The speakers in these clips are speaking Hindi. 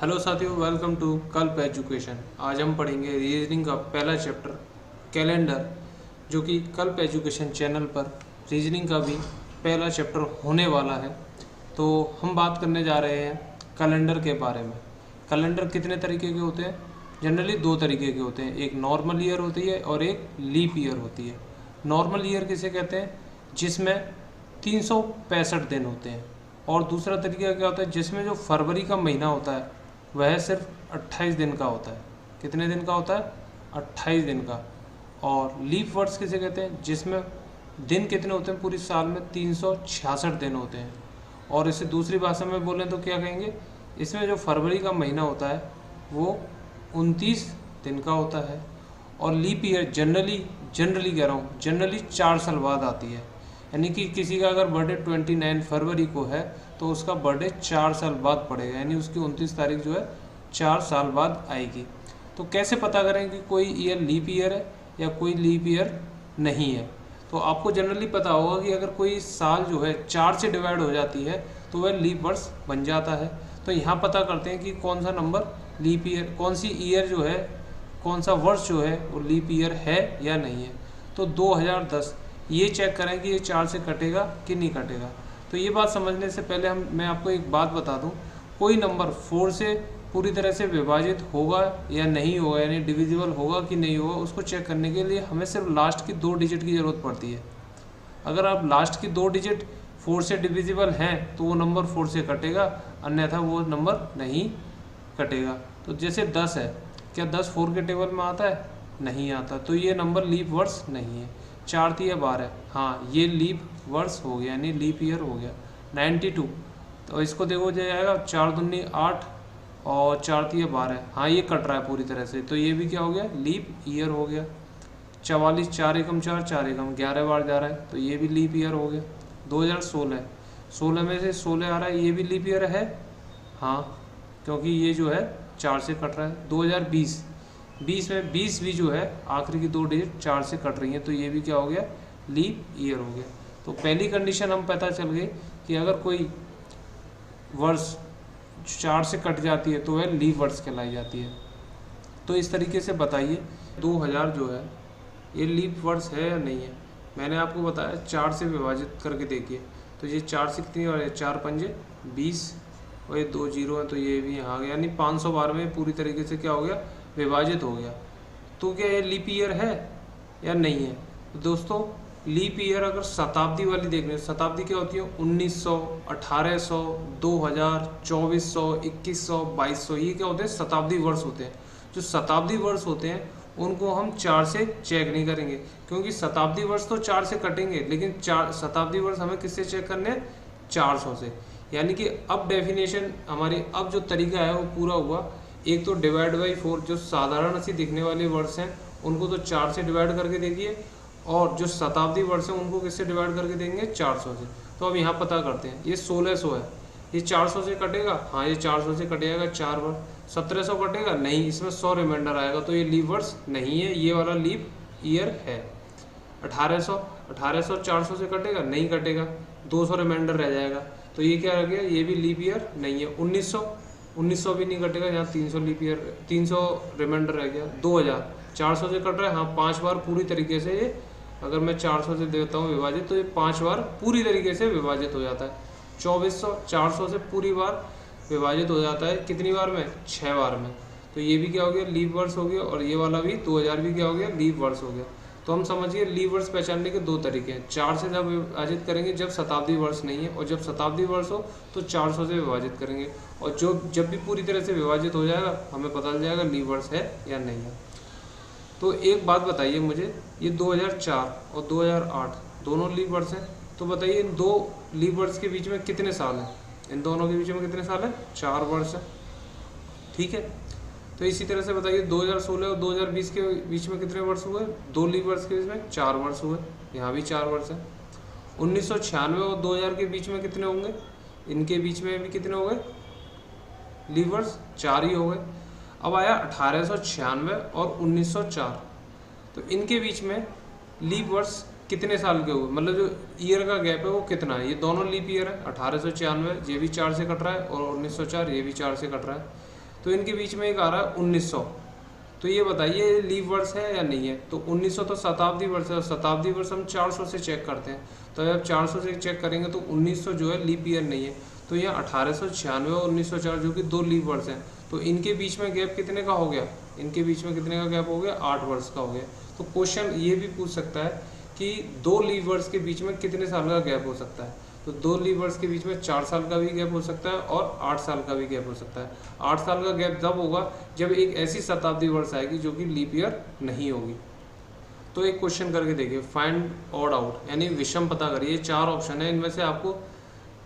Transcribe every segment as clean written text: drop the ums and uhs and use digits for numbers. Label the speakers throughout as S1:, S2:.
S1: हेलो साथियों, वेलकम टू कल्प एजुकेशन। आज हम पढ़ेंगे रीजनिंग का पहला चैप्टर कैलेंडर, जो कि कल्प एजुकेशन चैनल पर रीजनिंग का भी पहला चैप्टर होने वाला है। तो हम बात करने जा रहे हैं कैलेंडर के बारे में। कैलेंडर कितने तरीके के होते हैं? जनरली दो तरीके के होते हैं, एक नॉर्मल ईयर होती है और एक लीप ईयर होती है। नॉर्मल ईयर किसे कहते हैं? जिसमें 365 दिन होते हैं। और दूसरा तरीका क्या होता है? जिसमें जो फरवरी का महीना होता है वह सिर्फ 28 दिन का होता है। कितने दिन का होता है? 28 दिन का। और लीप वर्ष किसे कहते हैं? जिसमें दिन कितने होते हैं? पूरी साल में 366 दिन होते हैं। और इसे दूसरी भाषा में बोलें तो क्या कहेंगे? इसमें जो फरवरी का महीना होता है वो 29 दिन का होता है। और लीप ईयर जनरली कह रहा हूँ, जनरली 4 साल बाद आती है। यानी कि किसी का अगर बर्थडे 29 फरवरी को है तो उसका बर्थडे 4 साल बाद पड़ेगा, यानी उसकी 29 तारीख जो है 4 साल बाद आएगी। तो कैसे पता करें कि कोई ईयर लीप ईयर है या कोई लीप ईयर नहीं है? तो आपको जनरली पता होगा कि अगर कोई साल जो है 4 से डिवाइड हो जाती है तो वह लीप वर्ष बन जाता है। तो यहाँ पता करते हैं कि कौन सा नंबर लीप ईयर, कौन सी ईयर जो है, कौन सा वर्ष जो है वो लीप ईयर है या नहीं है। तो 2010 ये चेक करें कि ये 4 से कटेगा कि नहीं कटेगा। तो ये बात समझने से पहले मैं आपको एक बात बता दूं, कोई नंबर 4 से पूरी तरह से विभाजित होगा या नहीं होगा, यानी डिविजिबल होगा कि नहीं होगा, उसको चेक करने के लिए हमें सिर्फ लास्ट की 2 डिजिट की ज़रूरत पड़ती है। अगर आप लास्ट की 2 डिजिट 4 से डिविजिबल हैं तो वो नंबर 4 से कटेगा, अन्यथा वो नंबर नहीं कटेगा। तो जैसे 10 है, क्या 10 4 के टेबल में आता है? नहीं आता, तो ये नंबर लीप वर्ष नहीं है। 4 3 12, हाँ ये लीप वर्ष हो गया, यानी लीप ईयर हो गया। 92, तो इसको देखो जाएगा 4 दूनी 8 और 4 3 12, हाँ ये कट रहा है पूरी तरह से, तो ये भी क्या हो गया? लीप ईयर हो गया। 44, 4 एकम 4, 4 एकम 11 बार जा रहा है, तो ये भी लीप ईयर हो गया। 2016, 16 में से 16 आ रहा है, ये भी लीप ईयर है, हाँ क्योंकि ये जो है 4 से कट रहा है। 2020, 20 में 20 भी जो है आखिरी की 2 डिजिट 4 से कट रही हैं, तो ये भी क्या हो गया? लीप ईयर हो गया। तो पहली कंडीशन हम पता चल गई कि अगर कोई वर्ष 4 से कट जाती है तो वह लीप वर्ष कहलाई जाती है। तो इस तरीके से बताइए 2000 जो है ये लीप वर्ष है या नहीं है? मैंने आपको बताया 4 से विभाजित करके देखिए, तो ये 4 से कितनी और 4 पंजे 20 और ये 2 जीरो है, तो ये भी यहाँ आ गया, यानी 500 बार में पूरी तरीके से क्या हो गया? विभाजित हो गया। तो क्या ये लीप ईयर है या नहीं है? तो दोस्तों लीप ईयर अगर शताब्दी वाली देख रहे हैं, शताब्दी क्या होती है? 1900, 1800, 2000, 2400, 2100, 2200, ये क्या होते हैं? शताब्दी वर्ष होते हैं। जो शताब्दी वर्ष होते हैं उनको हम 4 से चेक नहीं करेंगे, क्योंकि शताब्दी वर्ष तो 4 से कटेंगे, लेकिन 4 शताब्दी वर्ष हमें किससे चेक करने हैं? 400 से। यानी कि अब डेफिनेशन हमारी, अब जो तरीका है वो पूरा हुआ। एक तो डिवाइड बाई 4, जो साधारण सी दिखने वाले वर्ष हैं उनको तो 4 से डिवाइड करके देखिए, और जो शताब्दी वर्ष हैं उनको किससे डिवाइड करके देंगे? 400 से। तो अब यहाँ पता करते हैं, ये 1600 है, ये 400 से कटेगा? हाँ ये 400 से कटेगा 4 बार। 1700 कटेगा? नहीं, इसमें 100 रिमाइंडर आएगा, तो ये लीप वर्ष नहीं है, ये वाला लीप ईयर है। 1800, 400 से कटेगा? नहीं कटेगा, 200 रिमाइंडर रह जाएगा, तो ये क्या रह गया? ये भी लीप ईयर नहीं है। 1900 भी नहीं कटेगा, यहाँ 300 लीप ईयर, 300 रिमाइंडर रह गया। 2000, 400 से कट रहा है, हाँ 5 बार पूरी तरीके से ये, अगर मैं 400 से देता हूँ विभाजित, तो ये 5 बार पूरी तरीके से विभाजित हो जाता है। 2400, 400 से पूरी बार विभाजित हो जाता है, कितनी बार में? 6 बार में, तो ये भी क्या हो गया? लीप वर्ष हो गया। और ये वाला भी 2000 भी क्या हो गया? लीप वर्ष हो गया। तो हम समझिए लीप वर्ष पहचानने के 2 तरीके हैं। 4 से जब विभाजित करेंगे जब शताब्दी वर्ष नहीं है, और जब शताब्दी वर्ष हो तो 400 से विभाजित करेंगे, और जब भी पूरी तरह से विभाजित हो जाएगा हमें पता चल जाएगा लीप वर्ष है या नहीं है। तो एक बात बताइए मुझे, ये 2004 और 2008 दोनों लीप वर्ष हैं, तो बताइए इन 2 लीप वर्ष के बीच में कितने साल हैं? इन दोनों के बीच में कितने साल हैं? 4 वर्ष है, ठीक है। तो इसी तरह से बताइए 2016 और 2020 के बीच में कितने वर्ष हुए? 2 लीप वर्ष के बीच में 4 वर्ष हुए, यहाँ भी 4 वर्ष है। 1996 और 2000 के बीच में कितने होंगे? इनके बीच में भी कितने हो गए लीप वर्ष? 4 ही हो गए। अब आया 1896 और 1904, तो इनके बीच में लीप वर्ष कितने साल के हुए? मतलब जो ईयर का गैप है वो कितना है? ये दोनों लीप ईयर है। 1896 ये भी 4 से कट रहा है, और 1904 ये भी 4 से कट रहा है। तो इनके बीच में एक आ रहा है 1900। तो ये बताइए लीप वर्ष है या नहीं है। तो 1900 तो शताब्दी वर्ष है, और शताब्दी वर्ष हम 400 से चेक करते हैं। तो अब 400 से चेक करेंगे तो 1900 जो है लीप ईयर नहीं है। तो यहाँ 1896 और 1904 जो कि 2 लीप वर्ष हैं। तो इनके बीच में गैप कितने का हो गया, इनके बीच में कितने का गैप हो गया, 8 वर्ष का हो गया। तो क्वेश्चन ये भी पूछ सकता है कि 2 लीप वर्ष के बीच में कितने साल का गैप हो सकता है। तो 2 लीप वर्ष के बीच में 4 साल का भी गैप हो सकता है और 8 साल का भी गैप हो सकता है। 8 साल का गैप तब होगा जब एक ऐसी शताब्दी वर्ष आएगी जो कि लीप ईयर नहीं होगी। तो एक क्वेश्चन करके देखिए, फाइंड ऑड आउट, यानी विषम पता करिए। 4 ऑप्शन है, इनमें से आपको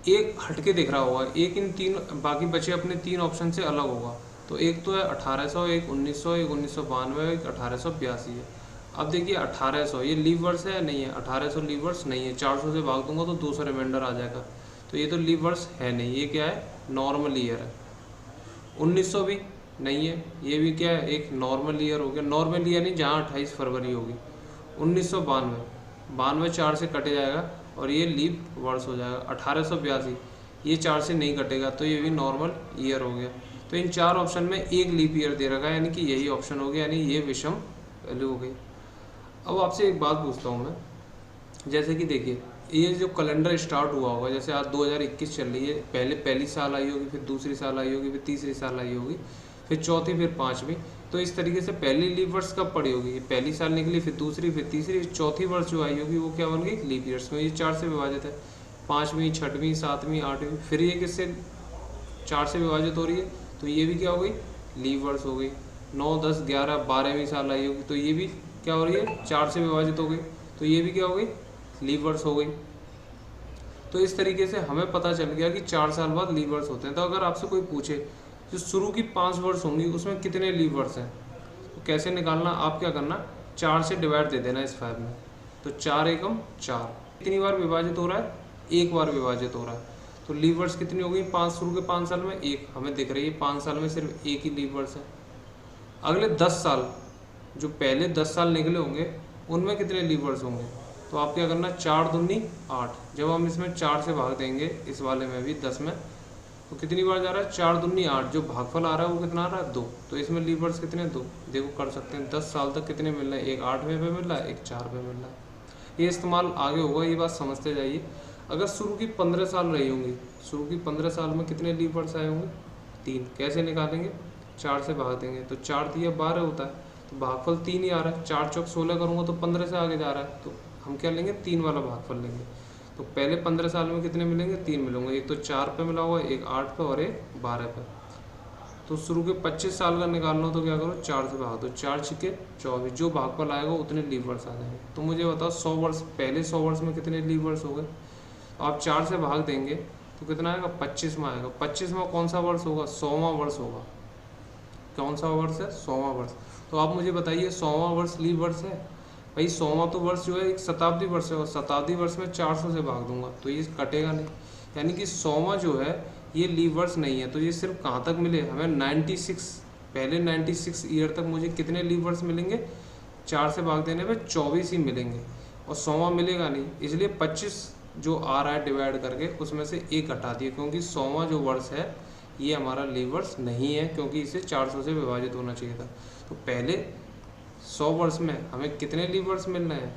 S1: एक हटके दिख रहा होगा, एक इन 3 बाकी बचे अपने 3 ऑप्शन से अलग होगा। तो एक तो है 1800, एक 1900, एक 1992, एक 1882 है। अब देखिए 1800 ये लीप वर्ष है या नहीं है। 1800 लीप वर्ष नहीं है, 400 से भाग दूंगा तो 200 रिमाइंडर आ जाएगा। तो ये तो लीप वर्ष है नहीं, ये क्या है, नॉर्मल ईयर है। 1900 भी नहीं है, ये भी क्या है, एक नॉर्मल ईयर हो गया। नॉर्मल ईयर नहीं जहाँ 28 फरवरी होगी। 1992 4 से कटे जाएगा और ये लीप वर्ष हो जाएगा। 1882 ये 4 से नहीं कटेगा, तो ये भी नॉर्मल ईयर हो गया। तो इन 4 ऑप्शन में एक लीप ईयर दे रखा है, यानी कि यही ऑप्शन हो गया, यानी ये विषम वैल्यू हो गई। अब आपसे एक बात पूछता हूँ मैं, जैसे कि देखिए ये जो कैलेंडर स्टार्ट हुआ होगा, जैसे आज 2021 चल रही है, पहले पहली साल आई होगी, फिर दूसरी साल आई होगी, फिर तीसरी साल आई होगी, फिर चौथी, फिर पाँचवीं। तो इस तरीके से पहली लीप वर्ष कब पड़ी होगी, पहली साल निकली, फिर दूसरी, फिर तीसरी, चौथी वर्ष जो आई होगी वो क्या बन गई, लीप ईयर्स में। ये 4 से विभाजित है, 5वीं, 6वीं, 7वीं, 8वीं, फिर ये किससे 4 से विभाजित हो रही है, तो ये भी क्या हो गई, लीप वर्ष हो गई। 9, 10, 11, 12वीं साल आई होगी, तो ये भी क्या हो रही है, 4 से विभाजित हो गई, तो ये भी क्या हो गई, लीप वर्ष हो गई। तो इस तरीके से हमें पता चल गया कि 4 साल बाद लीप वर्ष होते हैं। तो अगर आपसे कोई पूछे जो शुरू की 5 वर्ष होंगी उसमें कितने लीप वर्ष हैं, तो कैसे निकालना, आप क्या करना, 4 से डिवाइड दे देना इस 5 में। तो 4 एकम 4, कितनी बार विभाजित हो रहा है, एक बार विभाजित हो रहा है। तो लीप वर्ष कितनी हो गई, 5 शुरू के 5 साल में एक, हमें दिख रही है 5 साल में सिर्फ एक ही लीप वर्ष है। अगले 10 साल, जो पहले 10 साल निकले होंगे उनमें कितने लीप वर्ष होंगे, तो आप क्या करना, 4 दूनी 8, जब हम इसमें 4 से भाग देंगे, इस वाले में भी 10 में, तो कितनी बार जा रहा है, 4 दूनी 8, जो भागफल आ रहा है वो कितना आ रहा है, 2। तो इसमें लीप वर्ष कितने, 2। देखो कर सकते हैं 10 साल तक कितने मिल रहे हैं, एक 8वें पे मिल रहा है, एक 4 पे मिल रहा है। ये इस्तेमाल आगे होगा, ये बात समझते जाइए। अगर शुरू की 15 साल रही होंगी, शुरू की 15 साल में कितने लीप वर्ष आए होंगे, 3। कैसे निकालेंगे, 4 से भाग देंगे, तो 4 तिया 12 होता है, तो भागफल 3 ही आ रहा है। 4 चौक 16 करूँगा तो 15 से आगे जा रहा है, तो हम क्या लेंगे, 3 वाला भागफल लेंगे। तो पहले 15 साल में कितने मिलेंगे, 3 मिलेंगे, एक तो 4 पे मिला हुआ, एक 8 पे और एक 12 पे। तो शुरू के 25 साल का निकालना हो तो क्या करो, 4 से भाग दो, 4 छिके 24, जो भागफल आएगा उतने लीप वर्ष आ जाएंगे। तो मुझे बताओ 100 वर्ष, पहले 100 वर्ष में कितने लीप वर्ष हो गए। आप 4 से भाग देंगे तो कितना आएगा, 25वां आएगा। 25वां कौन सा वर्ष होगा, 100वां वर्ष होगा। कौन सा वर्ष है, 100वां वर्ष। तो आप मुझे बताइए 100वां वर्ष लीप वर्ष है भाई। 100वां तो वर्ष जो है एक शताब्दी वर्ष है, और शताब्दी वर्ष में 400 से भाग दूंगा तो ये कटेगा नहीं, यानी कि 100वां जो है ये लीप वर्ष नहीं है। तो ये सिर्फ कहाँ तक मिले हमें, 96, पहले 96 ईयर तक मुझे कितने लीप वर्ष मिलेंगे, 4 से भाग देने पे 24 ही मिलेंगे, और 100वां मिलेगा नहीं। इसलिए 25 जो आ रहा है डिवाइड करके उसमें से एक हटा दिए, क्योंकि 100वां जो वर्ष है ये हमारा लीप वर्ष नहीं है, क्योंकि इसे 400 से विभाजित होना चाहिए था। तो पहले 100 वर्ष में हमें कितने लीप वर्ष मिल रहे हैं,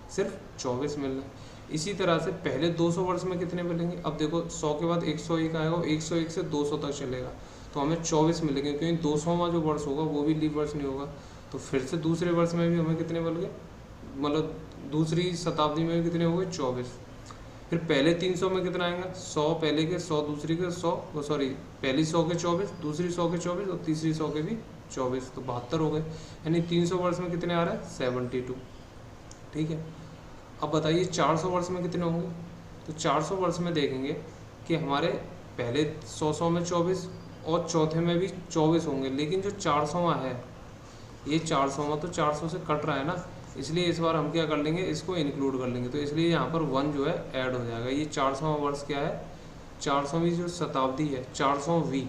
S1: सिर्फ 24 मिल रहे हैं। इसी तरह से पहले 200 वर्ष में कितने मिलेंगे, अब देखो 100 के बाद 101 आएगा, 101 से 200 तक चलेगा, तो हमें 24 मिलेंगे, क्योंकि 200वां जो वर्ष होगा वो भी लीप वर्ष नहीं होगा। तो फिर से दूसरे वर्ष में भी हमें कितने मिल गए, मतलब दूसरी शताब्दी में भी कितने हो गए, 24। फिर पहले 300 में कितना आएगा, 100 पहले के, 100 दूसरी के, 100 सॉरी पहली 100 के 24, दूसरी 100 के 24 और तीसरी 100 के भी 24, तो 72 हो गए। यानी 300 वर्ष में कितने आ रहे हैं, 72। ठीक है, अब बताइए 400 वर्ष में कितने होंगे। तो 400 वर्ष में देखेंगे कि हमारे पहले 100 में 24 और चौथे में भी 24 होंगे, लेकिन जो 400वां है ये 400वां तो 400 से कट रहा है ना, इसलिए इस बार हम क्या कर लेंगे, इसको इंक्लूड कर लेंगे। तो इसलिए यहाँ पर 1 जो है ऐड हो जाएगा। ये 400वां वर्ष क्या है, 400वीं जो शताब्दी है, 400वीं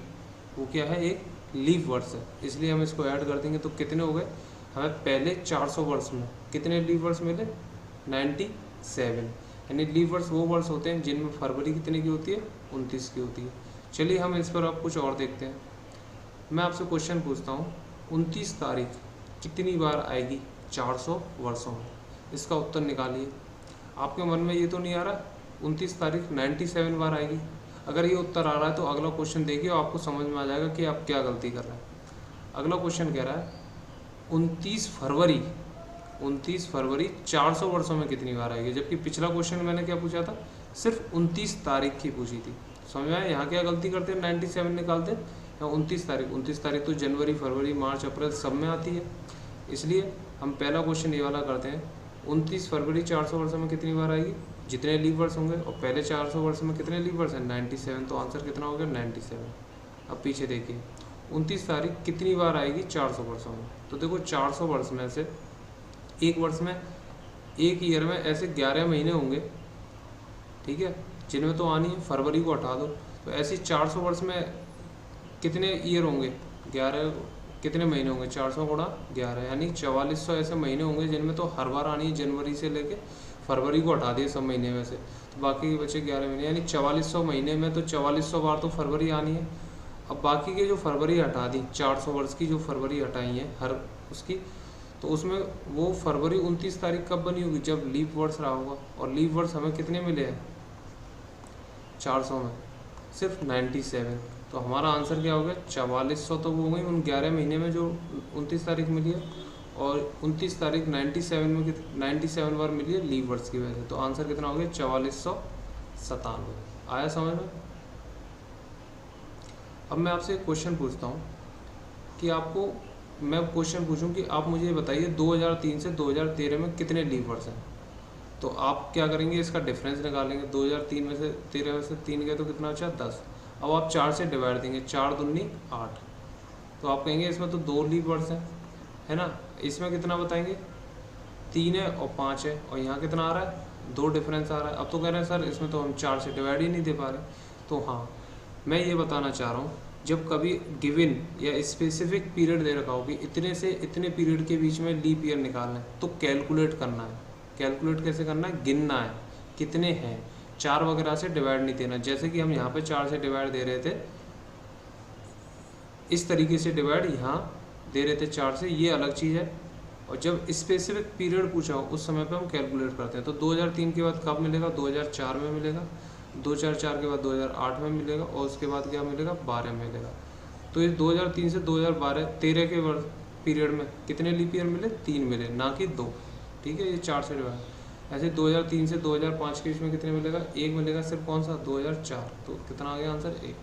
S1: वो क्या है, एक लीप वर्ष है, इसलिए हम इसको ऐड कर देंगे। तो कितने हो गए, हमें पहले 400 वर्ष में कितने लीप वर्ष मिले, 97। यानी लीप वर्ष वो वर्ष होते हैं जिनमें फरवरी कितने की होती है, 29 की होती है। चलिए हम इस पर अब कुछ और देखते हैं। मैं आपसे क्वेश्चन पूछता हूँ, 29 तारीख कितनी बार आएगी 400 वर्षों में? इसका उत्तर निकालिए। आपके मन में ये तो नहीं आ रहा 29 तारीख 97 बार आएगी? अगर ये उत्तर आ रहा है तो अगला क्वेश्चन देखिए, आपको समझ में आ जाएगा कि आप क्या गलती कर रहे हैं। अगला क्वेश्चन कह रहा है 29 फरवरी 400 वर्षों में कितनी बार आएगी, जबकि पिछला क्वेश्चन मैंने क्या पूछा था, सिर्फ 29 तारीख की पूछी थी। समझ में आया? यहाँ क्या गलती करते हैं, 97 निकालते हैं या 29 तारीख तो जनवरी, फरवरी, मार्च, अप्रैल सब में आती है। इसलिए हम पहला क्वेश्चन ये वाला करते हैं, 29 फरवरी 400 वर्षों में कितनी बार आएगी, जितने लीप वर्ष होंगे, और पहले 400 वर्ष में कितने लीप वर्ष हैं, 97, तो आंसर कितना हो गया 97। अब पीछे देखिए 29 तारीख कितनी बार आएगी 400 वर्षों में, तो देखो 400 वर्ष में से एक वर्ष में, एक ईयर में ऐसे 11 महीने होंगे, ठीक है, जिनमें तो आनी है, फरवरी को हटा दो, तो ऐसे 400 वर्ष में कितने ईयर होंगे, 11, कितने महीने होंगे, 400 गुणा 11 यानी 4400 ऐसे महीने होंगे जिनमें तो हर बार आनी है, जनवरी से लेके फरवरी को हटा दिए सब महीने में से, तो बाकी बचे 11 महीने, यानी 4400 महीने में तो 4400 बार तो फरवरी आनी है। अब बाकी के जो फरवरी हटा दी, 400 वर्ष की जो फरवरी हटाई है हर उसकी, तो उसमें वो फरवरी 29 तारीख कब बनी होगी, जब लीप वर्ष रहा होगा, और लीप वर्ष हमें कितने मिले हैं 400 में, सिर्फ 97, तो हमारा आंसर क्या हो गया 4400, तो वो हो गई उन 11 महीने में जो 29 तारीख मिली है, और 29 तारीख 97 में 97 बार मिली है लीप वर्ष की वजह से, तो आंसर कितना हो गया 4497। आया समझ में? अब मैं आपसे एक क्वेश्चन पूछता हूँ कि आपको, मैं क्वेश्चन पूछूं कि आप मुझे बताइए 2003 से 2013 में कितने लीप वर्ष हैं, तो आप क्या करेंगे, इसका डिफरेंस निकालेंगे, 2003 में से 13 में से 3 गए तो कितना बचा 10। अब आप 4 से डिवाइड देंगे, 4 दूनी 8, तो आप कहेंगे इसमें तो 2 लीप वर्ष हैं, है ना, इसमें कितना बताएंगे 3 है और 5 है, और यहाँ कितना आ रहा है 2 डिफरेंस आ रहा है। अब तो कह रहे हैं सर इसमें तो हम 4 से डिवाइड ही नहीं दे पा रहे, तो हाँ मैं ये बताना चाह रहा हूँ, जब कभी गिवन या स्पेसिफिक पीरियड दे रखा हो कि इतने से इतने पीरियड के बीच में लीप ईयर निकालना है, तो कैलकुलेट करना है। कैलकुलेट कैसे करना है, गिनना है कितने हैं, 4 वगैरह से डिवाइड नहीं देना, जैसे कि हम यहाँ पे 4 से डिवाइड दे रहे थे, इस तरीके से डिवाइड यहाँ दे रहे थे 4 से, ये अलग चीज़ है। और जब स्पेसिफिक पीरियड पूछा हो उस समय पे हम कैलकुलेट करते हैं, तो 2003 के बाद कब मिलेगा, 2004 में मिलेगा, 2004 के बाद 2008 में मिलेगा, और उसके बाद क्या मिलेगा 12 में मिलेगा। तो इस 2003 से 2013 के वर्ष पीरियड में कितने लीप ईयर मिले, 3 मिले, ना कि 2, ठीक है, ये 4 से डिवाइड। ऐसे 2003 से 2005 के बीच में कितने मिलेगा, 1 मिलेगा, सिर्फ कौन सा 2004, तो कितना आ गया आंसर 1।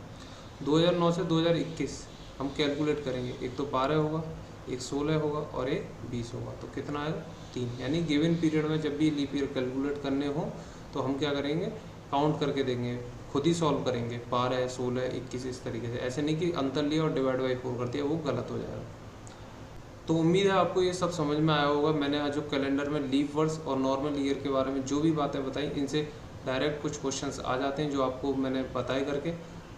S1: 2009 से 2021 हम कैलकुलेट करेंगे, एक तो 12 होगा, एक 16 होगा और एक 20 होगा, तो कितना आएगा 3। यानी गिवन पीरियड में जब भी लीप ईयर कैलकुलेट करने हो तो हम क्या करेंगे, काउंट करके देंगे, खुद ही सॉल्व करेंगे, 12, 16, 21 इस तरीके से, ऐसे नहीं कि अंतर लिया और डिवाइड बाई 4 कर दिया, वो गलत हो जाएगा। तो उम्मीद है आपको ये सब समझ में आया होगा। मैंने आज जो कैलेंडर में लीप वर्ष और नॉर्मल ईयर के बारे में जो भी बातें बताई, इनसे डायरेक्ट कुछ क्वेश्चंस आ जाते हैं जो आपको मैंने बताए करके।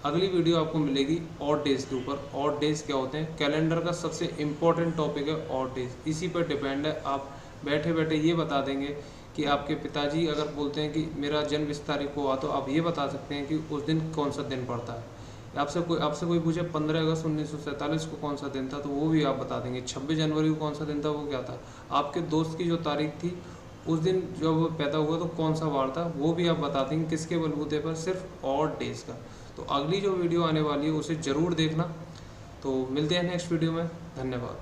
S1: अगली वीडियो आपको मिलेगी ऑड डेज के ऊपर। ऑड डेज क्या होते हैं, कैलेंडर का सबसे इम्पोर्टेंट टॉपिक है ऑड डेज, इसी पर डिपेंड है। आप बैठे बैठे ये बता देंगे कि आपके पिताजी अगर बोलते हैं कि मेरा जन्म इस तारीख को हुआ, तो आप ये बता सकते हैं कि उस दिन कौन सा दिन पड़ता है। आपसे कोई पूछे 15 अगस्त 1947 को कौन सा दिन था, तो वो भी आप बता देंगे। 26 जनवरी को कौन सा दिन था, वो क्या था। आपके दोस्त की जो तारीख थी उस दिन जब वो पैदा हुआ तो कौन सा वार था, वो भी आप बता देंगे। किसके बलबूते पर, सिर्फ ऑड डेज का। तो अगली जो वीडियो आने वाली है उसे ज़रूर देखना। तो मिलते हैं नेक्स्ट वीडियो में, धन्यवाद।